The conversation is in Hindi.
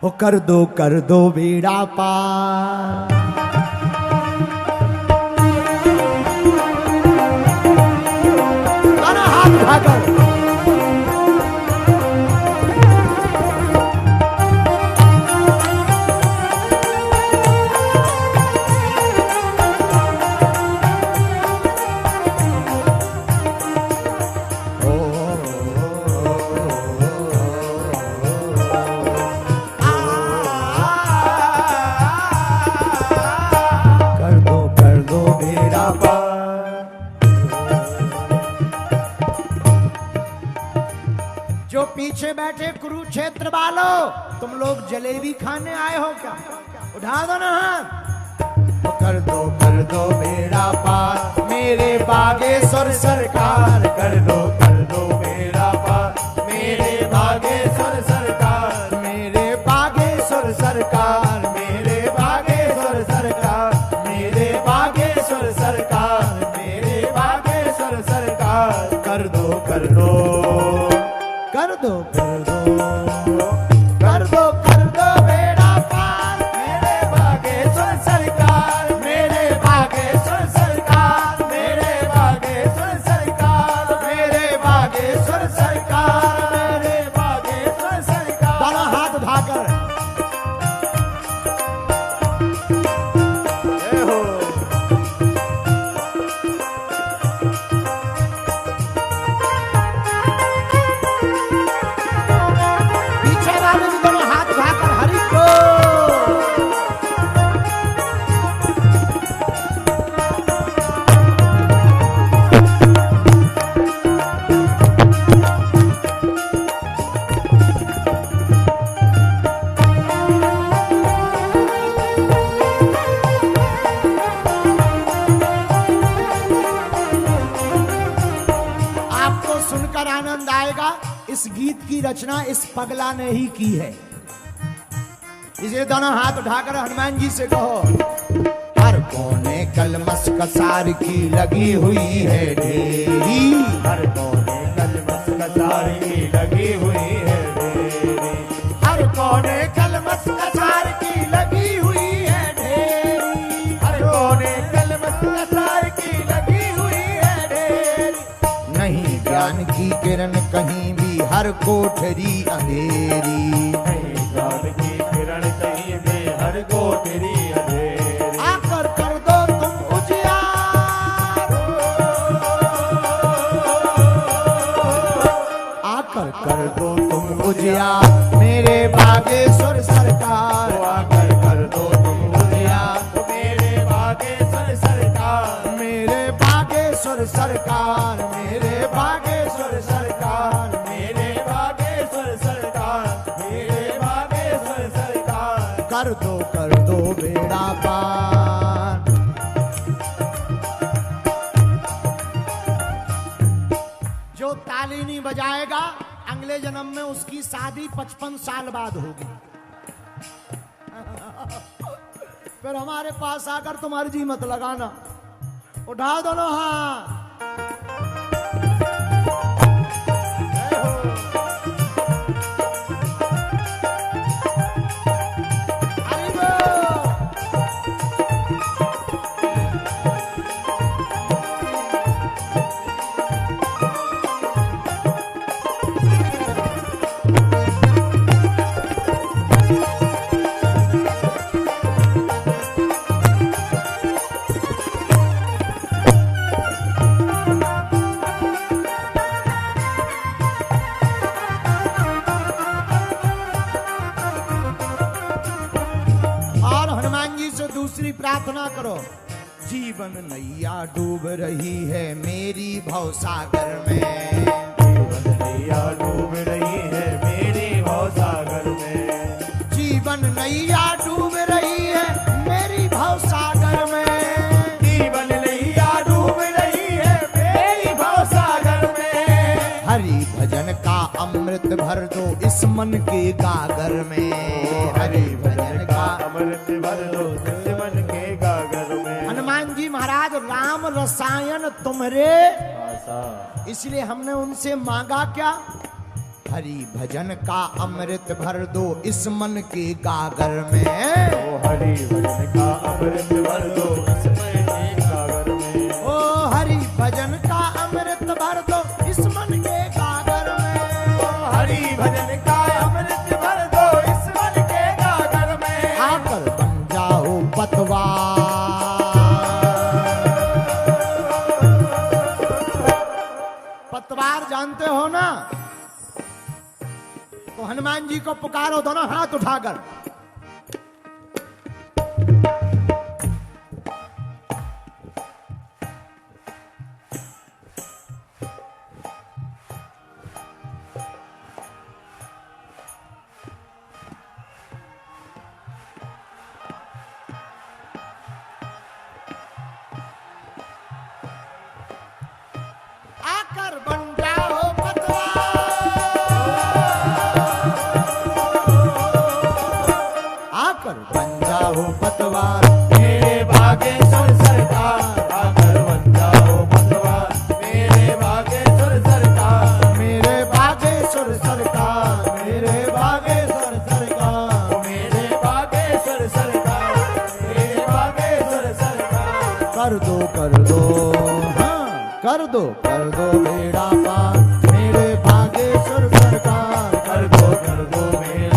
वो कर दो बेड़ा पार। हाथ उठाकर पीछे बैठे कुरुक्षेत्र वालों, तुम लोग जलेबी खाने आए हो क्या? उठा दो ना हाथ। कर दो बेड़ा पार मेरे बागेश्वर सरकार। कर दो बेड़ा पार मेरे बागेश्वर सरकार। मेरे बागेश्वर सरकार। मेरे बागेश्वर सरकार। मेरे बागेश्वर सरकार। मेरे बागेश्वर सरकार। कर दो कर दो बेड़ा पार मेरे बागेश्वर सरकार। मेरे बागेश्वर सरकार। मेरे बागेश्वर सरकार। मेरे बागेश्वर सरकार। मेरे बागेश्वर सरकार। दोनों हाथ उठाकर आनंद आएगा। इस गीत की रचना इस पगला ने ही की है। इसे दोनों हाथ उठाकर हनुमान जी से कहो। हर कोने कलमस कसार की लगी हुई है ढेरी। हर कोने कलमस कसार की लगी हुई है ढेरी। हर कोने कलमस कसार की लगी हुई है ढेरी। हर कोने कलमस कसार की लगी हुई है ढेरी। नहीं ज्ञान की किरण कहीं भी हर कोठरी अंधेरी। नहीं ज्ञान की किरण कहीं भी हर कोठरी अंधेरी। आकर कर दो तुम उजियार। आकर कर दो तुम उजियार मेरे बागेश्वर सरकार। आकर कर दो तुम उजियार मेरे बागेश्वर सरकार। मेरे बागेश्वर सरकार। मेरे बागेश्वर सरकार। मेरे बागेश्वर सरकार। मेरे बागेश्वर सरकार। कर दो बेड़ा पार। जो ताली नहीं बजाएगा अगले जन्म में उसकी शादी 55 साल बाद होगी। फिर हमारे पास आकर तुम अर्जी मत लगाना। उठा दो ना हाथ। दूसरी प्रार्थना करो। जीवन नैया डूब रही है मेरी भवसागर में। जीवन नैया डूब रही है मेरी भवसागर में। जीवन नैया डूब रही है मेरी भवसागर में। जीवन नैया डूब रही है मेरी भवसागर में। हरि भजन का अमृत भर दो इस मन के गागर में। हरि भजन का अमृत भर दो इस मन के गागर में। हनुमान जी महाराज राम रसायन तुम्हारे, इसलिए हमने उनसे मांगा क्या? हरि भजन का अमृत भर दो इस मन के गागर में। ओ हरि भजन का अमृत भर दो इस मन के गागर में। ओ हरि भजन का अमृत भर दो इस मन के गागर में। ओ हरि भजन का अमृत भर दो इस मन के गागर में। आकर बन जाओ पतवार। पतवार जानते हो ना, तो हनुमान जी को पुकारो दोनों हाथ उठाकर। आकर बन जाओ आकर बन जाओ पतवार मेरे भागेश्वर सरकार। आकर बन जाओ पतवार मेरे भागेश्वर सरकार। मेरे भागेश्वर सरकार। मेरे भागेश्वर सरकार। मेरे भागेश्वर सरकार। मेरे भागेश्वर सरकार। कर दो हाँ कर दो बेड़ा पार मेरे भागेश्वर सरकार। कर दो मेरा